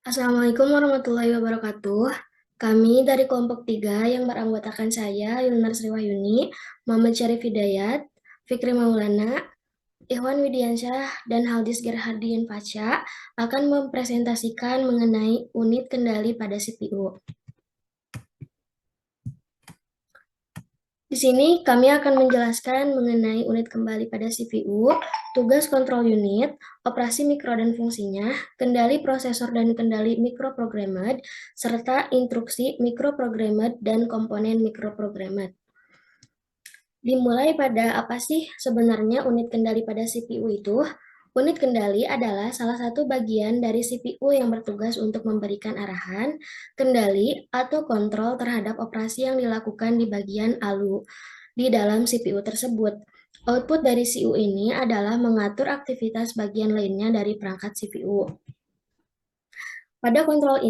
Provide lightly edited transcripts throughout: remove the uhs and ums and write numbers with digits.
Assalamualaikum warahmatullahi wabarakatuh. Kami dari kelompok 3 yang beranggotakan saya, Yulnar Sriwahyuni, Muhammad Syarif Hidayat, Fikri Maulana, Ikhwan Widiansyah, dan Haldis Gerhardien Pasha akan mempresentasikan mengenai unit kendali pada CPU. Di sini kami akan menjelaskan mengenai unit kembali pada CPU, tugas kontrol unit, operasi mikro dan fungsinya, kendali prosesor dan kendali microprogrammed, serta instruksi microprogrammed dan komponen microprogrammed. Dimulai pada apa sih sebenarnya unit kendali pada CPU itu? Unit kendali adalah salah satu bagian dari CPU yang bertugas untuk memberikan arahan, kendali, atau kontrol terhadap operasi yang dilakukan di bagian ALU di dalam CPU tersebut. Output dari CPU ini adalah mengatur aktivitas bagian lainnya dari perangkat CPU. Pada kontrol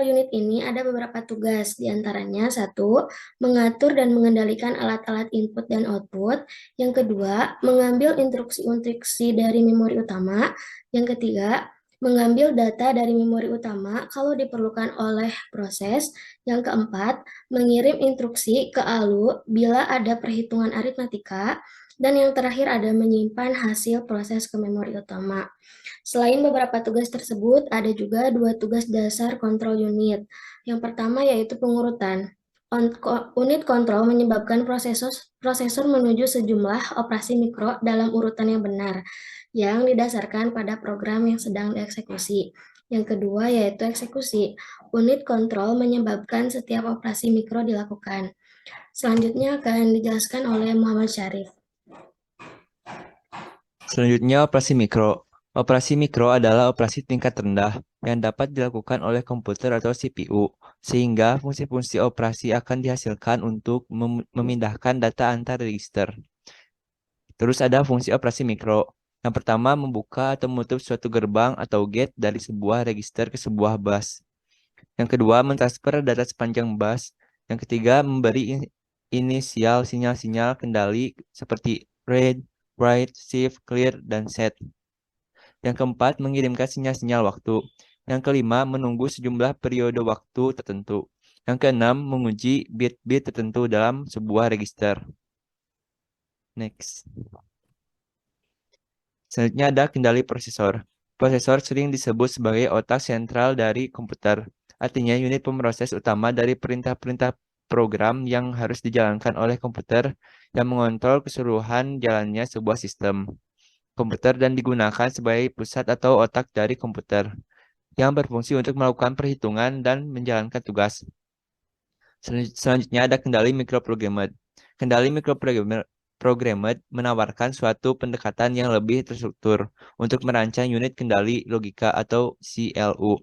unit ini ada beberapa tugas, diantaranya satu, mengatur dan mengendalikan alat-alat input dan output. Yang kedua, mengambil instruksi-instruksi dari memori utama. Yang ketiga, mengambil data dari memori utama kalau diperlukan oleh proses. Yang keempat, mengirim instruksi ke ALU bila ada perhitungan aritmatika. Dan yang terakhir ada menyimpan hasil proses ke memori utama. Selain beberapa tugas tersebut, ada juga dua tugas dasar kontrol unit. Yang pertama yaitu pengurutan. Unit kontrol menyebabkan prosesor menuju sejumlah operasi mikro dalam urutan yang benar, yang didasarkan pada program yang sedang dieksekusi. Yang kedua yaitu eksekusi. Unit kontrol menyebabkan setiap operasi mikro dilakukan. Selanjutnya akan dijelaskan oleh Muhammad Syarif. Selanjutnya, operasi mikro. Operasi mikro adalah operasi tingkat rendah yang dapat dilakukan oleh komputer atau CPU, sehingga fungsi-fungsi operasi akan dihasilkan untuk memindahkan data antar register. Terus ada fungsi operasi mikro. Yang pertama, membuka atau menutup suatu gerbang atau gate dari sebuah register ke sebuah bus. Yang kedua, mentransfer data sepanjang bus. Yang ketiga, memberi inisial sinyal-sinyal kendali seperti read, write, shift, clear, dan set. Yang keempat, mengirimkan sinyal-sinyal waktu. Yang kelima, menunggu sejumlah periode waktu tertentu. Yang keenam, menguji bit-bit tertentu dalam sebuah register. Next. Selanjutnya ada kendali prosesor. Prosesor sering disebut sebagai otak sentral dari komputer. Artinya unit pemroses utama dari perintah-perintah program yang harus dijalankan oleh komputer yang mengontrol keseluruhan jalannya sebuah sistem komputer dan digunakan sebagai pusat atau otak dari komputer yang berfungsi untuk melakukan perhitungan dan menjalankan tugas. Selanjutnya ada kendali microprogrammed. Kendali microprogrammed menawarkan suatu pendekatan yang lebih terstruktur untuk merancang unit kendali logika atau CLU.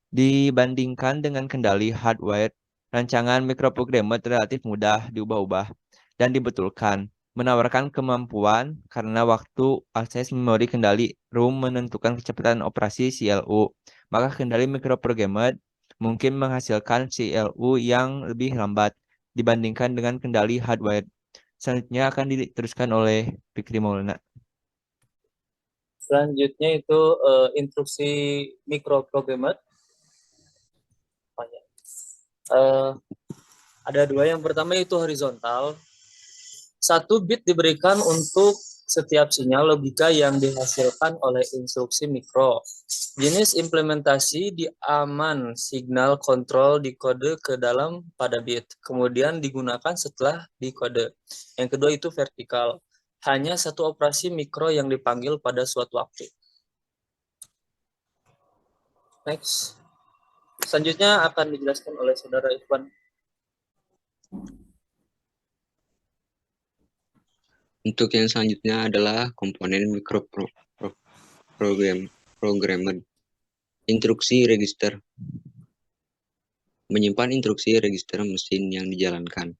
Dibandingkan dengan kendali hardware, rancangan microprogrammed relatif mudah diubah-ubah dan dibetulkan, menawarkan kemampuan karena waktu akses memori kendali ROM menentukan kecepatan operasi CLU. Maka kendali microprogrammed mungkin menghasilkan CLU yang lebih lambat dibandingkan dengan kendali hardware. Selanjutnya akan diteruskan oleh Fikri Maulana. Selanjutnya itu instruksi microprogrammed. Ada dua. Yang pertama itu horizontal. Satu bit diberikan untuk setiap sinyal logika yang dihasilkan oleh instruksi mikro. Jenis implementasi diaman signal kontrol dikode ke dalam pada bit, kemudian digunakan setelah dikode. Yang kedua itu vertikal. Hanya satu operasi mikro yang dipanggil pada suatu waktu. Next. Selanjutnya akan dijelaskan oleh saudara Ikhwan. Untuk yang selanjutnya adalah komponen microprogrammed. Instruksi register. Menyimpan instruksi register mesin yang dijalankan.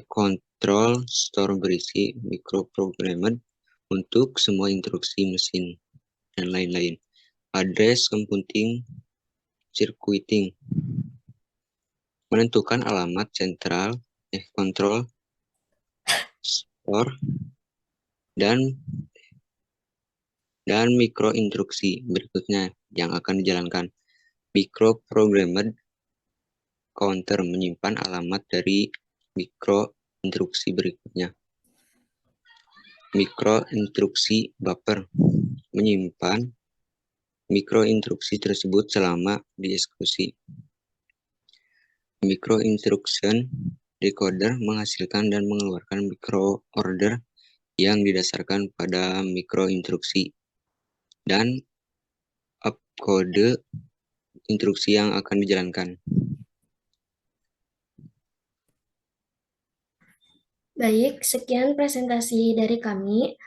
Control store berisi microprogrammed untuk semua instruksi mesin dan lain-lain. Address computing circuiting. Menentukan alamat control store dan Dan mikroinstruksi berikutnya yang akan dijalankan. Microprogrammed counter menyimpan alamat dari mikroinstruksi berikutnya. Mikroinstruksi buffer menyimpan mikroinstruksi tersebut selama dieksekusi. Microinstruction decoder menghasilkan dan mengeluarkan microorder yang didasarkan pada mikroinstruksi dan opkode instruksi yang akan dijalankan. Baik, sekian presentasi dari kami.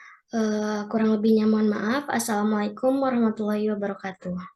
Kurang lebihnya mohon maaf. Assalamualaikum warahmatullahi wabarakatuh.